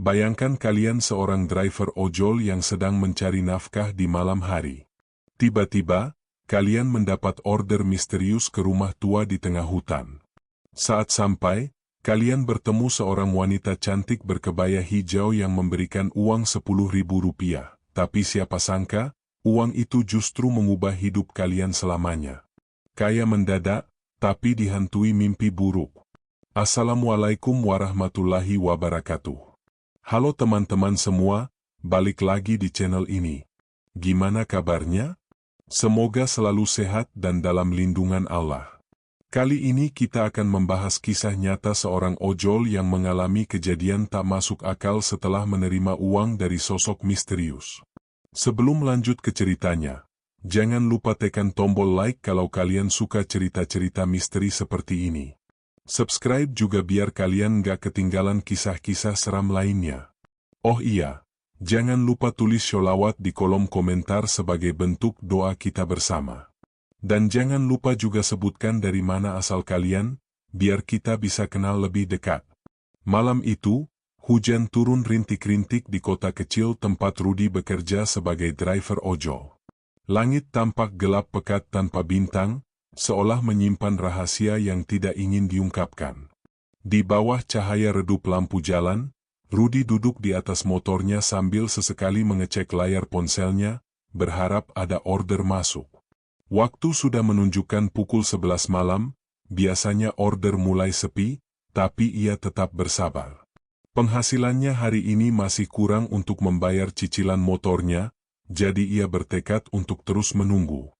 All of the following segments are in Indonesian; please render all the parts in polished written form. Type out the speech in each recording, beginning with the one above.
Bayangkan kalian seorang driver ojol yang sedang mencari nafkah di malam hari. Tiba-tiba, kalian mendapat order misterius ke rumah tua di tengah hutan. Saat sampai, kalian bertemu seorang wanita cantik berkebaya hijau yang memberikan uang Rp10.000. Tapi siapa sangka, uang itu justru mengubah hidup kalian selamanya. Kaya mendadak, tapi dihantui mimpi buruk. Assalamualaikum warahmatullahi wabarakatuh. Halo teman-teman semua, balik lagi di channel ini. Gimana kabarnya? Semoga selalu sehat dan dalam lindungan Allah. Kali ini kita akan membahas kisah nyata seorang ojol yang mengalami kejadian tak masuk akal setelah menerima uang dari sosok misterius. Sebelum lanjut ke ceritanya, jangan lupa tekan tombol like kalau kalian suka cerita-cerita misteri seperti ini. Subscribe juga biar kalian gak ketinggalan kisah-kisah seram lainnya. Oh iya, jangan lupa tulis sholawat di kolom komentar sebagai bentuk doa kita bersama. Dan jangan lupa juga sebutkan dari mana asal kalian, biar kita bisa kenal lebih dekat. Malam itu, hujan turun rintik-rintik di kota kecil tempat Rudy bekerja sebagai driver ojol. Langit tampak gelap pekat tanpa bintang, seolah menyimpan rahasia yang tidak ingin diungkapkan. Di bawah cahaya redup lampu jalan, Rudy duduk di atas motornya sambil sesekali mengecek layar ponselnya, berharap ada order masuk. Waktu sudah menunjukkan pukul 11 malam, biasanya order mulai sepi, tapi ia tetap bersabar. Penghasilannya hari ini masih kurang untuk membayar cicilan motornya, jadi ia bertekad untuk terus menunggu.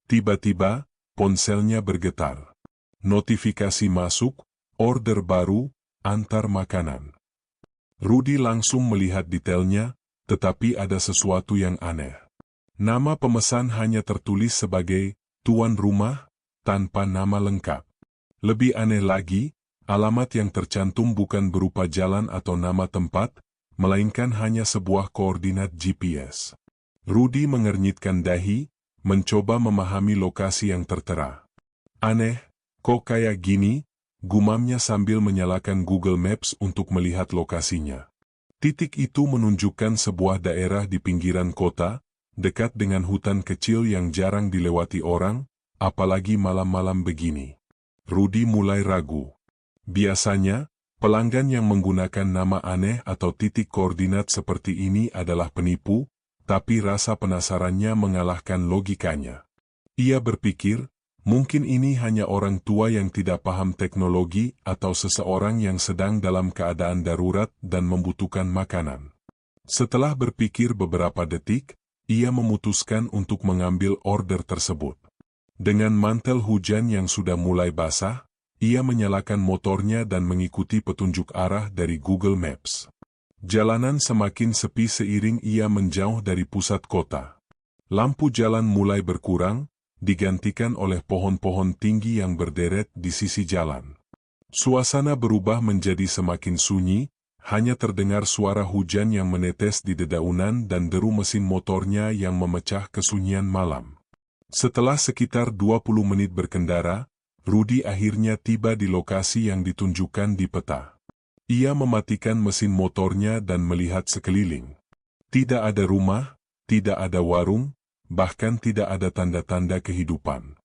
Tiba-tiba, ponselnya bergetar. Notifikasi masuk, order baru, antar makanan. Rudy langsung melihat detailnya, tetapi ada sesuatu yang aneh. Nama pemesan hanya tertulis sebagai tuan rumah, tanpa nama lengkap. Lebih aneh lagi, alamat yang tercantum bukan berupa jalan atau nama tempat, melainkan hanya sebuah koordinat GPS. Rudy mengernyitkan dahi, mencoba memahami lokasi yang tertera. Aneh, kok kayak gini? Gumamnya sambil menyalakan Google Maps untuk melihat lokasinya. Titik itu menunjukkan sebuah daerah di pinggiran kota, dekat dengan hutan kecil yang jarang dilewati orang, apalagi malam-malam begini. Rudy mulai ragu. Biasanya, pelanggan yang menggunakan nama aneh atau titik koordinat seperti ini adalah penipu, tapi rasa penasarannya mengalahkan logikanya. Ia berpikir, mungkin ini hanya orang tua yang tidak paham teknologi atau seseorang yang sedang dalam keadaan darurat dan membutuhkan makanan. Setelah berpikir beberapa detik, ia memutuskan untuk mengambil order tersebut. Dengan mantel hujan yang sudah mulai basah, ia menyalakan motornya dan mengikuti petunjuk arah dari Google Maps. Jalanan semakin sepi seiring ia menjauh dari pusat kota. Lampu jalan mulai berkurang, digantikan oleh pohon-pohon tinggi yang berderet di sisi jalan. Suasana berubah menjadi semakin sunyi, hanya terdengar suara hujan yang menetes di dedaunan dan deru mesin motornya yang memecah kesunyian malam. Setelah sekitar 20 menit berkendara, Rudy akhirnya tiba di lokasi yang ditunjukkan di peta. Ia mematikan mesin motornya dan melihat sekeliling. Tidak ada rumah, tidak ada warung, bahkan tidak ada tanda-tanda kehidupan.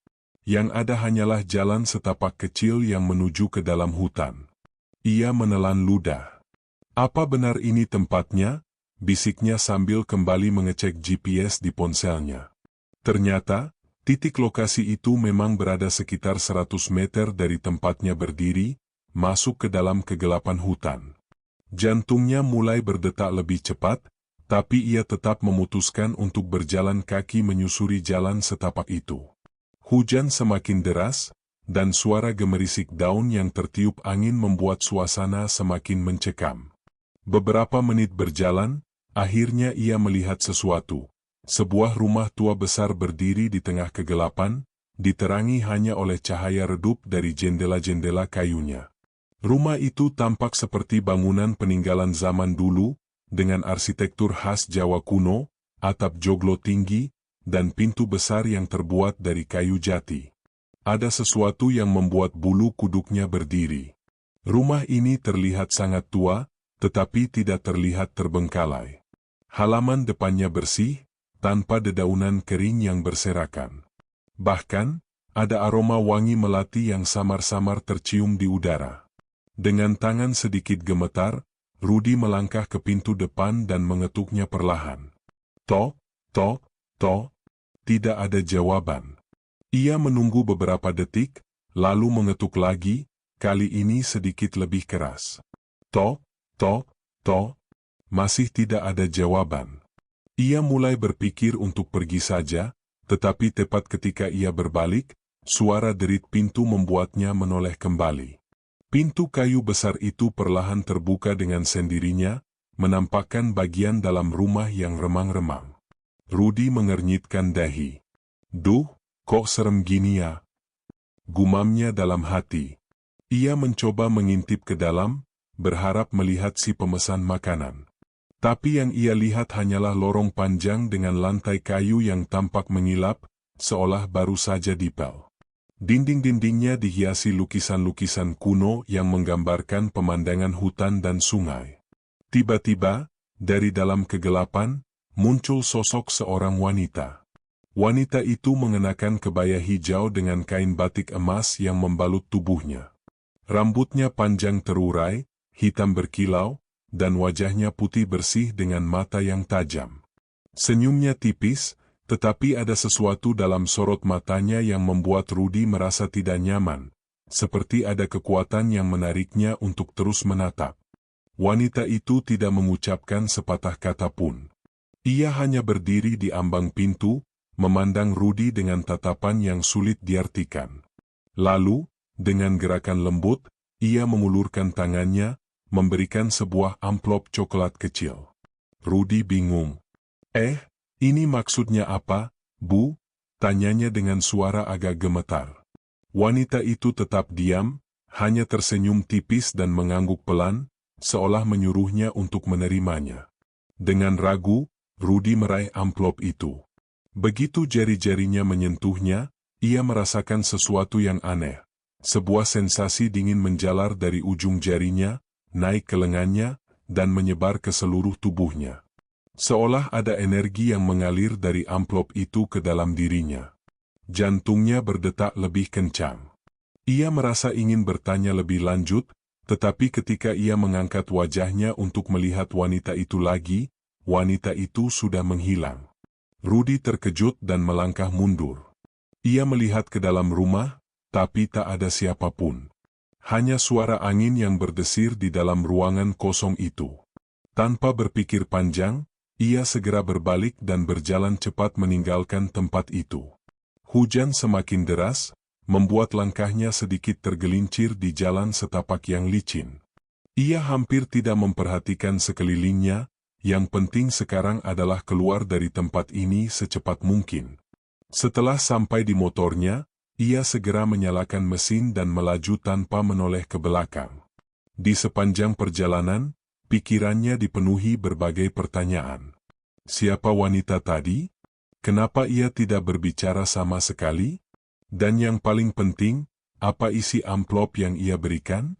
Yang ada hanyalah jalan setapak kecil yang menuju ke dalam hutan. Ia menelan ludah. Apa benar ini tempatnya? Bisiknya sambil kembali mengecek GPS di ponselnya. Ternyata, titik lokasi itu memang berada sekitar 100 meter dari tempatnya berdiri, masuk ke dalam kegelapan hutan. Jantungnya mulai berdetak lebih cepat, tapi ia tetap memutuskan untuk berjalan kaki menyusuri jalan setapak itu. Hujan semakin deras, dan suara gemerisik daun yang tertiup angin membuat suasana semakin mencekam. Beberapa menit berjalan, akhirnya ia melihat sesuatu. Sebuah rumah tua besar berdiri di tengah kegelapan, diterangi hanya oleh cahaya redup dari jendela-jendela kayunya. Rumah itu tampak seperti bangunan peninggalan zaman dulu, dengan arsitektur khas Jawa kuno, atap joglo tinggi, dan pintu besar yang terbuat dari kayu jati. Ada sesuatu yang membuat bulu kuduknya berdiri. Rumah ini terlihat sangat tua, tetapi tidak terlihat terbengkalai. Halaman depannya bersih, tanpa dedaunan kering yang berserakan. Bahkan, ada aroma wangi melati yang samar-samar tercium di udara. Dengan tangan sedikit gemetar, Rudy melangkah ke pintu depan dan mengetuknya perlahan. Tok, tok, tok. Tidak ada jawaban. Ia menunggu beberapa detik, lalu mengetuk lagi, kali ini sedikit lebih keras. Tok, tok, tok. Masih tidak ada jawaban. Ia mulai berpikir untuk pergi saja, tetapi tepat ketika ia berbalik, suara derit pintu membuatnya menoleh kembali. Pintu kayu besar itu perlahan terbuka dengan sendirinya, menampakkan bagian dalam rumah yang remang-remang. Rudy mengernyitkan dahi. Duh, kok serem gini ya? Gumamnya dalam hati. Ia mencoba mengintip ke dalam, berharap melihat si pemesan makanan. Tapi yang ia lihat hanyalah lorong panjang dengan lantai kayu yang tampak mengilap, seolah baru saja dipel. Dinding-dindingnya dihiasi lukisan-lukisan kuno yang menggambarkan pemandangan hutan dan sungai. Tiba-tiba, dari dalam kegelapan, muncul sosok seorang wanita. Wanita itu mengenakan kebaya hijau dengan kain batik emas yang membalut tubuhnya. Rambutnya panjang terurai, hitam berkilau, dan wajahnya putih bersih dengan mata yang tajam. Senyumnya tipis, tetapi ada sesuatu dalam sorot matanya yang membuat Rudy merasa tidak nyaman, seperti ada kekuatan yang menariknya untuk terus menatap. Wanita itu tidak mengucapkan sepatah kata pun. Ia hanya berdiri di ambang pintu, memandang Rudy dengan tatapan yang sulit diartikan. Lalu, dengan gerakan lembut, ia mengulurkan tangannya, memberikan sebuah amplop coklat kecil. Rudy bingung. Ini maksudnya apa, Bu? Tanyanya dengan suara agak gemetar. Wanita itu tetap diam, hanya tersenyum tipis dan mengangguk pelan, seolah menyuruhnya untuk menerimanya. Dengan ragu, Rudy meraih amplop itu. Begitu jari-jarinya menyentuhnya, ia merasakan sesuatu yang aneh. Sebuah sensasi dingin menjalar dari ujung jarinya, naik ke lengannya, dan menyebar ke seluruh tubuhnya. Seolah ada energi yang mengalir dari amplop itu ke dalam dirinya. Jantungnya berdetak lebih kencang. Ia merasa ingin bertanya lebih lanjut, tetapi ketika ia mengangkat wajahnya untuk melihat wanita itu lagi, wanita itu sudah menghilang. Rudy terkejut dan melangkah mundur. Ia melihat ke dalam rumah, tapi tak ada siapapun. Hanya suara angin yang berdesir di dalam ruangan kosong itu. Tanpa berpikir panjang, ia segera berbalik dan berjalan cepat meninggalkan tempat itu. Hujan semakin deras, membuat langkahnya sedikit tergelincir di jalan setapak yang licin. Ia hampir tidak memperhatikan sekelilingnya, yang penting sekarang adalah keluar dari tempat ini secepat mungkin. Setelah sampai di motornya, ia segera menyalakan mesin dan melaju tanpa menoleh ke belakang. Di sepanjang perjalanan, pikirannya dipenuhi berbagai pertanyaan. Siapa wanita tadi? Kenapa ia tidak berbicara sama sekali? Dan yang paling penting, apa isi amplop yang ia berikan?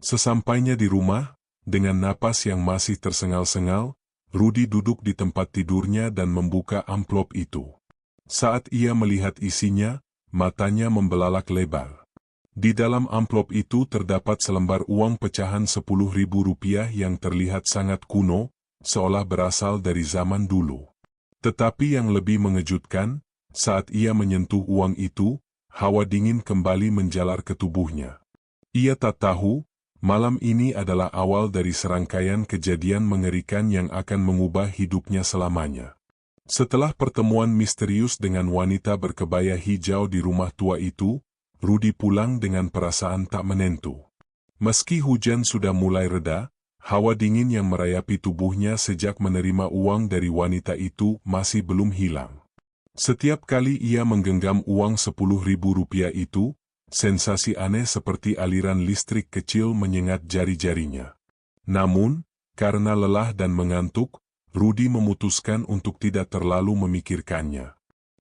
Sesampainya di rumah, dengan napas yang masih tersengal-sengal, Rudy duduk di tempat tidurnya dan membuka amplop itu. Saat ia melihat isinya, matanya membelalak lebar. Di dalam amplop itu terdapat selembar uang pecahan Rp10.000 yang terlihat sangat kuno, seolah berasal dari zaman dulu. Tetapi yang lebih mengejutkan, saat ia menyentuh uang itu, hawa dingin kembali menjalar ke tubuhnya. Ia tak tahu, malam ini adalah awal dari serangkaian kejadian mengerikan yang akan mengubah hidupnya selamanya. Setelah pertemuan misterius dengan wanita berkebaya hijau di rumah tua itu, Rudy pulang dengan perasaan tak menentu. Meski hujan sudah mulai reda, hawa dingin yang merayapi tubuhnya sejak menerima uang dari wanita itu masih belum hilang. Setiap kali ia menggenggam uang Rp10.000 itu, sensasi aneh seperti aliran listrik kecil menyengat jari-jarinya. Namun, karena lelah dan mengantuk, Rudy memutuskan untuk tidak terlalu memikirkannya.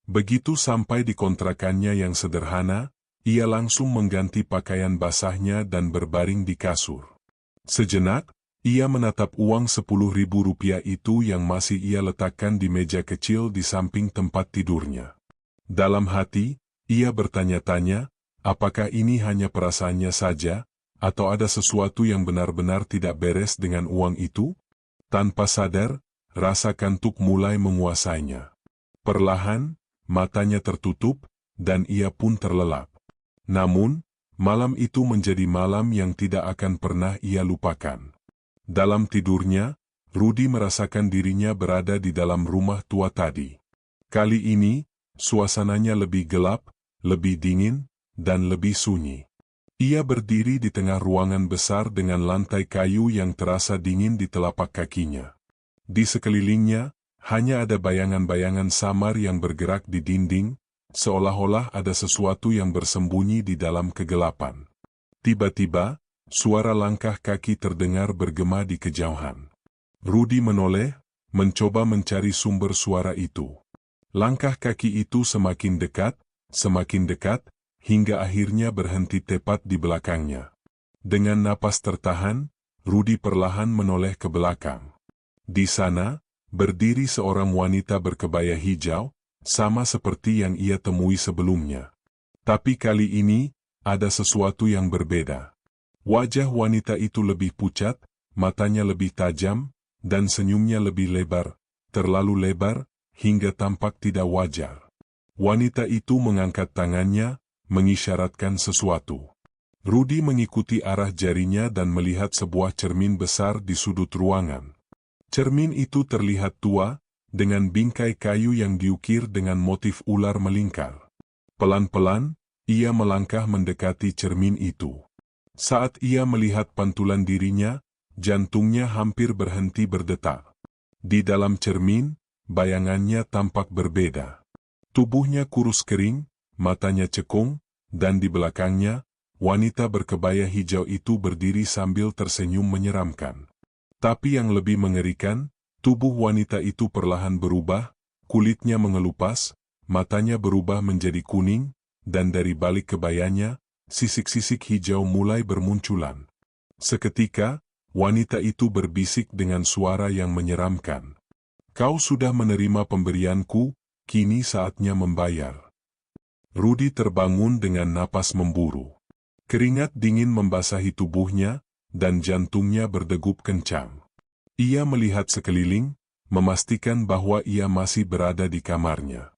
Begitu sampai di kontrakannya yang sederhana, ia langsung mengganti pakaian basahnya dan berbaring di kasur. Sejenak, Ia menatap uang Rp10.000 itu yang masih ia letakkan di meja kecil di samping tempat tidurnya. Dalam hati, ia bertanya-tanya, apakah ini hanya perasaannya saja, atau ada sesuatu yang benar-benar tidak beres dengan uang itu? Tanpa sadar, rasa kantuk mulai menguasainya. Perlahan, matanya tertutup, dan ia pun terlelap. Namun, malam itu menjadi malam yang tidak akan pernah ia lupakan. Dalam tidurnya, Rudy merasakan dirinya berada di dalam rumah tua tadi. Kali ini, suasananya lebih gelap, lebih dingin, dan lebih sunyi. Ia berdiri di tengah ruangan besar dengan lantai kayu yang terasa dingin di telapak kakinya. Di sekelilingnya, hanya ada bayangan-bayangan samar yang bergerak di dinding, seolah-olah ada sesuatu yang bersembunyi di dalam kegelapan. Tiba-tiba, suara langkah kaki terdengar bergema di kejauhan. Rudy menoleh, mencoba mencari sumber suara itu. Langkah kaki itu semakin dekat, hingga akhirnya berhenti tepat di belakangnya. Dengan napas tertahan, Rudy perlahan menoleh ke belakang. Di sana, berdiri seorang wanita berkebaya hijau, sama seperti yang ia temui sebelumnya. Tapi kali ini, ada sesuatu yang berbeda. Wajah wanita itu lebih pucat, matanya lebih tajam, dan senyumnya lebih lebar, terlalu lebar, hingga tampak tidak wajar. Wanita itu mengangkat tangannya, mengisyaratkan sesuatu. Rudy mengikuti arah jarinya dan melihat sebuah cermin besar di sudut ruangan. Cermin itu terlihat tua, dengan bingkai kayu yang diukir dengan motif ular melingkar. Pelan-pelan, ia melangkah mendekati cermin itu. Saat ia melihat pantulan dirinya, jantungnya hampir berhenti berdetak. Di dalam cermin, bayangannya tampak berbeda. Tubuhnya kurus kering, matanya cekung, dan di belakangnya, wanita berkebaya hijau itu berdiri sambil tersenyum menyeramkan. Tapi yang lebih mengerikan, tubuh wanita itu perlahan berubah, kulitnya mengelupas, matanya berubah menjadi kuning, dan dari balik kebayanya, sisik-sisik hijau mulai bermunculan. Seketika, wanita itu berbisik dengan suara yang menyeramkan. Kau sudah menerima pemberianku, kini saatnya membayar. Rudy terbangun dengan napas memburu. Keringat dingin membasahi tubuhnya, dan jantungnya berdegup kencang. Ia melihat sekeliling, memastikan bahwa ia masih berada di kamarnya.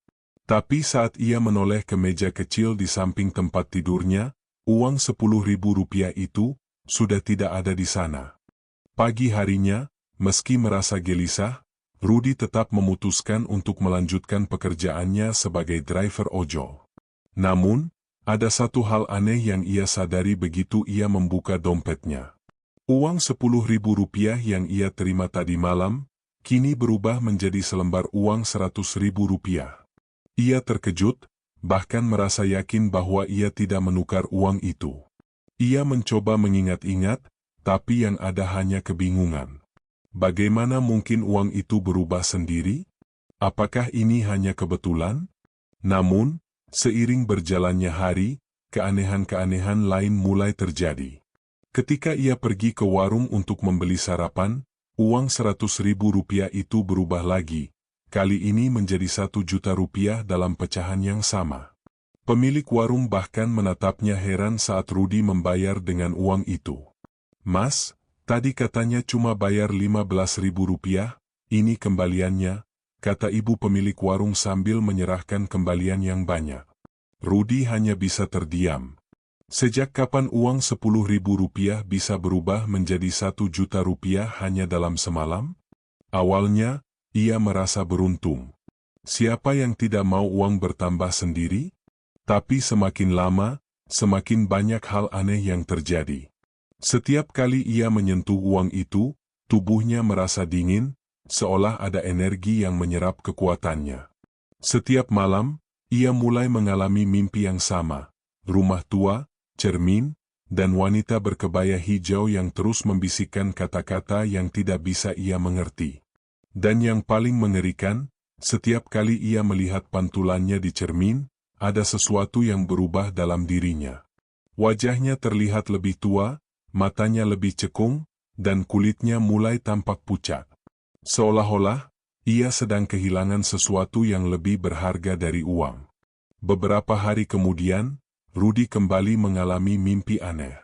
Tapi saat ia menoleh ke meja kecil di samping tempat tidurnya, uang Rp10.000 itu sudah tidak ada di sana. Pagi harinya, meski merasa gelisah, Rudy tetap memutuskan untuk melanjutkan pekerjaannya sebagai driver ojol. Namun, ada satu hal aneh yang ia sadari begitu ia membuka dompetnya. Uang Rp10.000 yang ia terima tadi malam, kini berubah menjadi selembar uang Rp100.000. Ia terkejut, bahkan merasa yakin bahwa ia tidak menukar uang itu. Ia mencoba mengingat-ingat, tapi yang ada hanya kebingungan. Bagaimana mungkin uang itu berubah sendiri? Apakah ini hanya kebetulan? Namun, seiring berjalannya hari, keanehan-keanehan lain mulai terjadi. Ketika ia pergi ke warung untuk membeli sarapan, uang Rp100.000 itu berubah lagi. Kali ini menjadi Rp1 juta dalam pecahan yang sama. Pemilik warung bahkan menatapnya heran saat Rudy membayar dengan uang itu. Mas, tadi katanya cuma bayar Rp15.000, ini kembaliannya, kata ibu pemilik warung sambil menyerahkan kembalian yang banyak. Rudy hanya bisa terdiam. Sejak kapan uang Rp10.000 bisa berubah menjadi Rp1 juta hanya dalam semalam? Awalnya, ia merasa beruntung. Siapa yang tidak mau uang bertambah sendiri? Tapi semakin lama, semakin banyak hal aneh yang terjadi. Setiap kali ia menyentuh uang itu, tubuhnya merasa dingin, seolah ada energi yang menyerap kekuatannya. Setiap malam, ia mulai mengalami mimpi yang sama. Rumah tua, cermin, dan wanita berkebaya hijau yang terus membisikkan kata-kata yang tidak bisa ia mengerti. Dan yang paling mengerikan, setiap kali ia melihat pantulannya di cermin, ada sesuatu yang berubah dalam dirinya. Wajahnya terlihat lebih tua, matanya lebih cekung, dan kulitnya mulai tampak pucat. Seolah-olah, ia sedang kehilangan sesuatu yang lebih berharga dari uang. Beberapa hari kemudian, Rudy kembali mengalami mimpi aneh.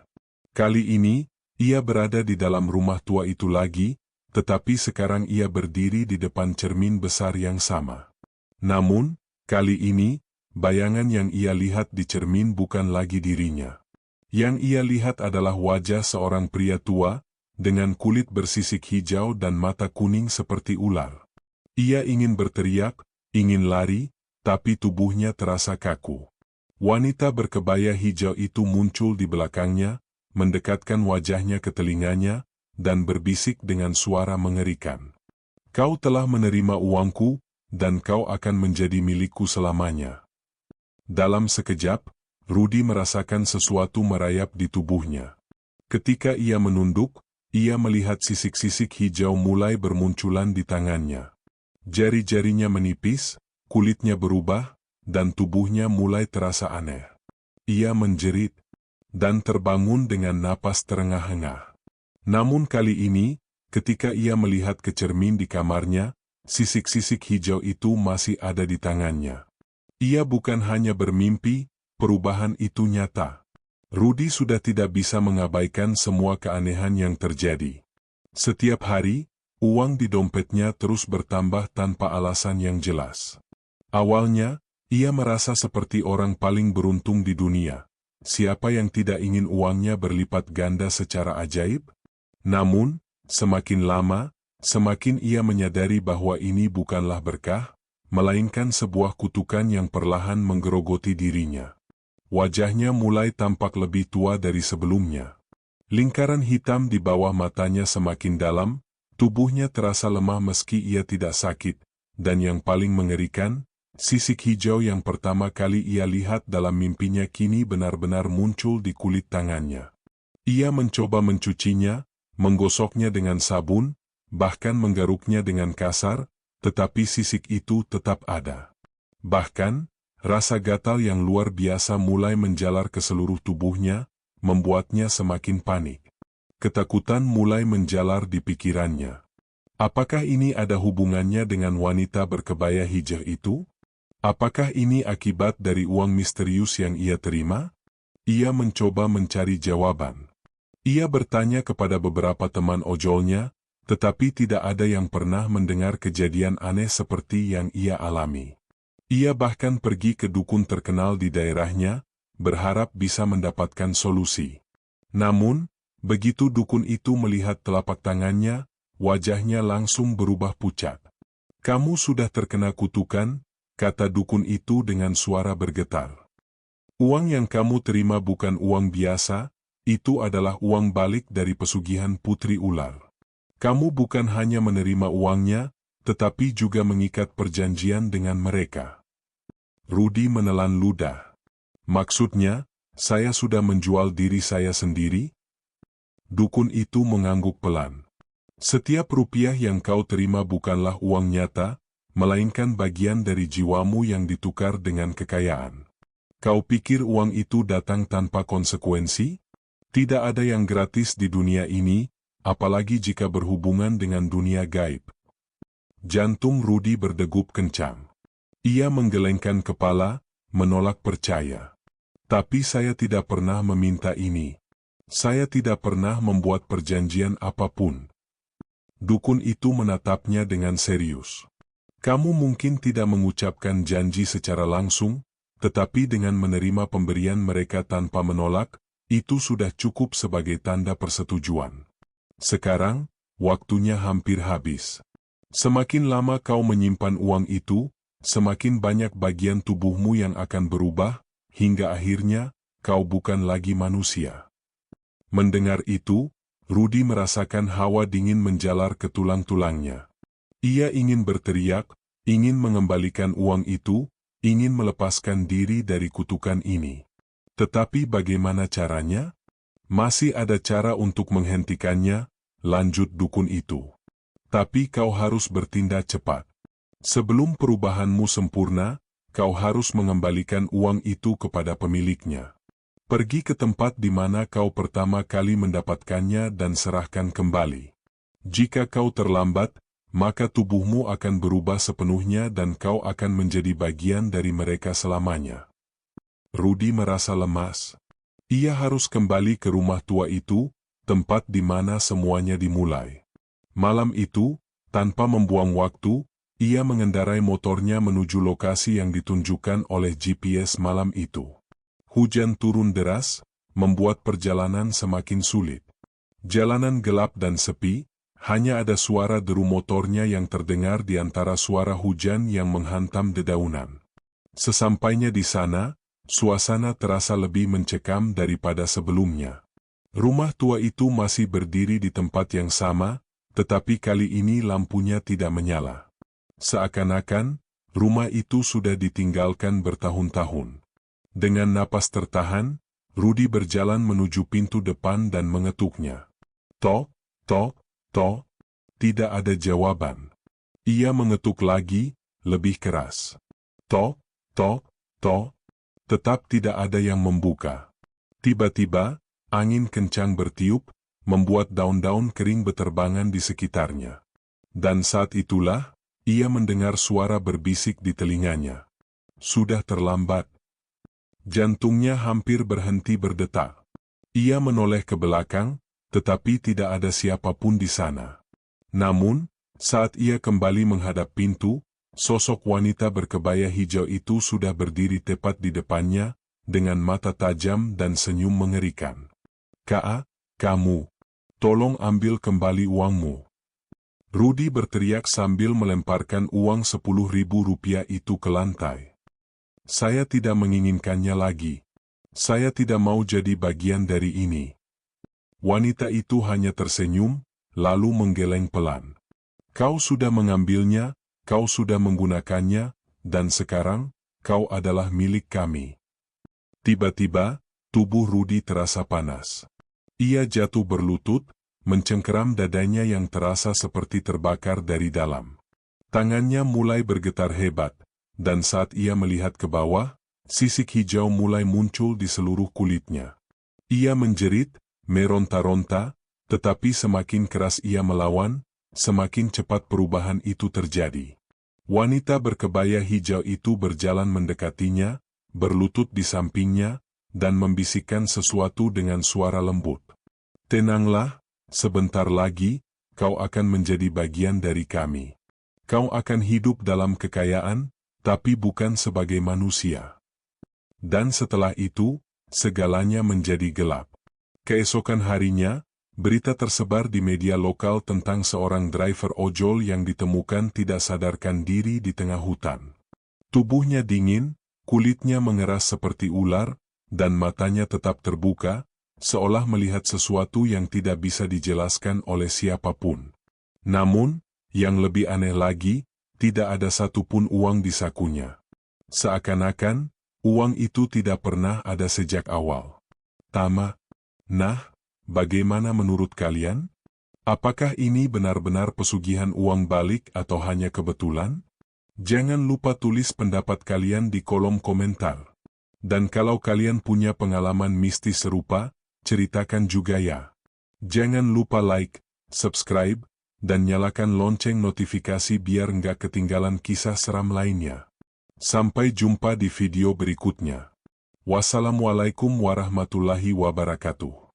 Kali ini, ia berada di dalam rumah tua itu lagi, tetapi sekarang ia berdiri di depan cermin besar yang sama. Namun, kali ini, bayangan yang ia lihat di cermin bukan lagi dirinya. Yang ia lihat adalah wajah seorang pria tua, dengan kulit bersisik hijau dan mata kuning seperti ular. Ia ingin berteriak, ingin lari, tapi tubuhnya terasa kaku. Wanita berkebaya hijau itu muncul di belakangnya, mendekatkan wajahnya ke telinganya, dan berbisik dengan suara mengerikan. "Kau telah menerima uangku, dan kau akan menjadi milikku selamanya." Dalam sekejap, Rudy merasakan sesuatu merayap di tubuhnya. Ketika ia menunduk, ia melihat sisik-sisik hijau mulai bermunculan di tangannya. Jari-jarinya menipis, kulitnya berubah, dan tubuhnya mulai terasa aneh. Ia menjerit, dan terbangun dengan napas terengah-engah. Namun kali ini, ketika ia melihat ke cermin di kamarnya, sisik-sisik hijau itu masih ada di tangannya. Ia bukan hanya bermimpi, perubahan itu nyata. Rudy sudah tidak bisa mengabaikan semua keanehan yang terjadi. Setiap hari, uang di dompetnya terus bertambah tanpa alasan yang jelas. Awalnya, ia merasa seperti orang paling beruntung di dunia. Siapa yang tidak ingin uangnya berlipat ganda secara ajaib? Namun, semakin lama, semakin ia menyadari bahwa ini bukanlah berkah, melainkan sebuah kutukan yang perlahan menggerogoti dirinya. Wajahnya mulai tampak lebih tua dari sebelumnya. Lingkaran hitam di bawah matanya semakin dalam, tubuhnya terasa lemah meski ia tidak sakit, dan yang paling mengerikan, sisik hijau yang pertama kali ia lihat dalam mimpinya kini benar-benar muncul di kulit tangannya. Ia mencoba mencucinya, menggosoknya dengan sabun, bahkan menggaruknya dengan kasar, tetapi sisik itu tetap ada. Bahkan, rasa gatal yang luar biasa mulai menjalar ke seluruh tubuhnya, membuatnya semakin panik. Ketakutan mulai menjalar di pikirannya. Apakah ini ada hubungannya dengan wanita berkebaya hijau itu? Apakah ini akibat dari uang misterius yang ia terima? Ia mencoba mencari jawaban. Ia bertanya kepada beberapa teman ojolnya, tetapi tidak ada yang pernah mendengar kejadian aneh seperti yang ia alami. Ia bahkan pergi ke dukun terkenal di daerahnya, berharap bisa mendapatkan solusi. Namun, begitu dukun itu melihat telapak tangannya, wajahnya langsung berubah pucat. "Kamu sudah terkena kutukan," kata dukun itu dengan suara bergetar. "Uang yang kamu terima bukan uang biasa, itu adalah uang balik dari pesugihan Putri Ular. Kamu bukan hanya menerima uangnya, tetapi juga mengikat perjanjian dengan mereka." Rudy menelan ludah. "Maksudnya, saya sudah menjual diri saya sendiri?" Dukun itu mengangguk pelan. "Setiap rupiah yang kau terima bukanlah uang nyata, melainkan bagian dari jiwamu yang ditukar dengan kekayaan. Kau pikir uang itu datang tanpa konsekuensi? Tidak ada yang gratis di dunia ini, apalagi jika berhubungan dengan dunia gaib." Jantung Rudy berdegup kencang. Ia menggelengkan kepala, menolak percaya. "Tapi saya tidak pernah meminta ini. Saya tidak pernah membuat perjanjian apapun." Dukun itu menatapnya dengan serius. "Kamu mungkin tidak mengucapkan janji secara langsung, tetapi dengan menerima pemberian mereka tanpa menolak, itu sudah cukup sebagai tanda persetujuan. Sekarang, waktunya hampir habis. Semakin lama kau menyimpan uang itu, semakin banyak bagian tubuhmu yang akan berubah, hingga akhirnya, kau bukan lagi manusia." Mendengar itu, Rudy merasakan hawa dingin menjalar ke tulang-tulangnya. Ia ingin berteriak, ingin mengembalikan uang itu, ingin melepaskan diri dari kutukan ini. Tetapi bagaimana caranya? "Masih ada cara untuk menghentikannya," lanjut dukun itu. "Tapi kau harus bertindak cepat. Sebelum perubahanmu sempurna, kau harus mengembalikan uang itu kepada pemiliknya." Pergi ke tempat di mana kau pertama kali mendapatkannya dan serahkan kembali. Jika kau terlambat, maka tubuhmu akan berubah sepenuhnya dan kau akan menjadi bagian dari mereka selamanya. Rudy merasa lemas. Ia harus kembali ke rumah tua itu, tempat di mana semuanya dimulai. Malam itu, tanpa membuang waktu, ia mengendarai motornya menuju lokasi yang ditunjukkan oleh GPS malam itu. Hujan turun deras, membuat perjalanan semakin sulit. Jalanan gelap dan sepi, hanya ada suara deru motornya yang terdengar di antara suara hujan yang menghantam dedaunan. Sesampainya di sana, suasana terasa lebih mencekam daripada sebelumnya. Rumah tua itu masih berdiri di tempat yang sama, tetapi kali ini lampunya tidak menyala. Seakan-akan, rumah itu sudah ditinggalkan bertahun-tahun. Dengan napas tertahan, Rudy berjalan menuju pintu depan dan mengetuknya. Tok, tok, tok. Tidak ada jawaban. Ia mengetuk lagi, lebih keras. Tok, tok, tok. Tetap tidak ada yang membuka. Tiba-tiba, angin kencang bertiup, membuat daun-daun kering beterbangan di sekitarnya. Dan saat itulah, ia mendengar suara berbisik di telinganya. Sudah terlambat. Jantungnya hampir berhenti berdetak. Ia menoleh ke belakang, tetapi tidak ada siapapun di sana. Namun, saat ia kembali menghadap pintu, sosok wanita berkebaya hijau itu sudah berdiri tepat di depannya, dengan mata tajam dan senyum mengerikan. "Kak, kamu, tolong ambil kembali uangmu." Rudy berteriak sambil melemparkan uang Rp10.000 itu ke lantai. "Saya tidak menginginkannya lagi. Saya tidak mau jadi bagian dari ini." Wanita itu hanya tersenyum, lalu menggeleng pelan. "Kau sudah mengambilnya, kau sudah menggunakannya, dan sekarang, kau adalah milik kami." Tiba-tiba, tubuh Rudy terasa panas. Ia jatuh berlutut, mencengkeram dadanya yang terasa seperti terbakar dari dalam. Tangannya mulai bergetar hebat. Dan saat ia melihat ke bawah, sisik hijau mulai muncul di seluruh kulitnya. Ia menjerit, meronta-ronta, tetapi semakin keras ia melawan, semakin cepat perubahan itu terjadi. Wanita berkebaya hijau itu berjalan mendekatinya, berlutut di sampingnya, dan membisikkan sesuatu dengan suara lembut. "Tenanglah, sebentar lagi, kau akan menjadi bagian dari kami. Kau akan hidup dalam kekayaan, tapi bukan sebagai manusia." Dan setelah itu, segalanya menjadi gelap. Keesokan harinya, berita tersebar di media lokal tentang seorang driver ojol yang ditemukan tidak sadarkan diri di tengah hutan. Tubuhnya dingin, kulitnya mengeras seperti ular, dan matanya tetap terbuka, seolah melihat sesuatu yang tidak bisa dijelaskan oleh siapapun. Namun, yang lebih aneh lagi, tidak ada satupun uang di sakunya. Seakan-akan, uang itu tidak pernah ada sejak awal. Nah, bagaimana menurut kalian? Apakah ini benar-benar pesugihan uang balik atau hanya kebetulan? Jangan lupa tulis pendapat kalian di kolom komentar. Dan kalau kalian punya pengalaman mistis serupa, ceritakan juga ya. Jangan lupa like, subscribe, dan nyalakan lonceng notifikasi biar nggak ketinggalan kisah seram lainnya. Sampai jumpa di video berikutnya. Wassalamualaikum warahmatullahi wabarakatuh.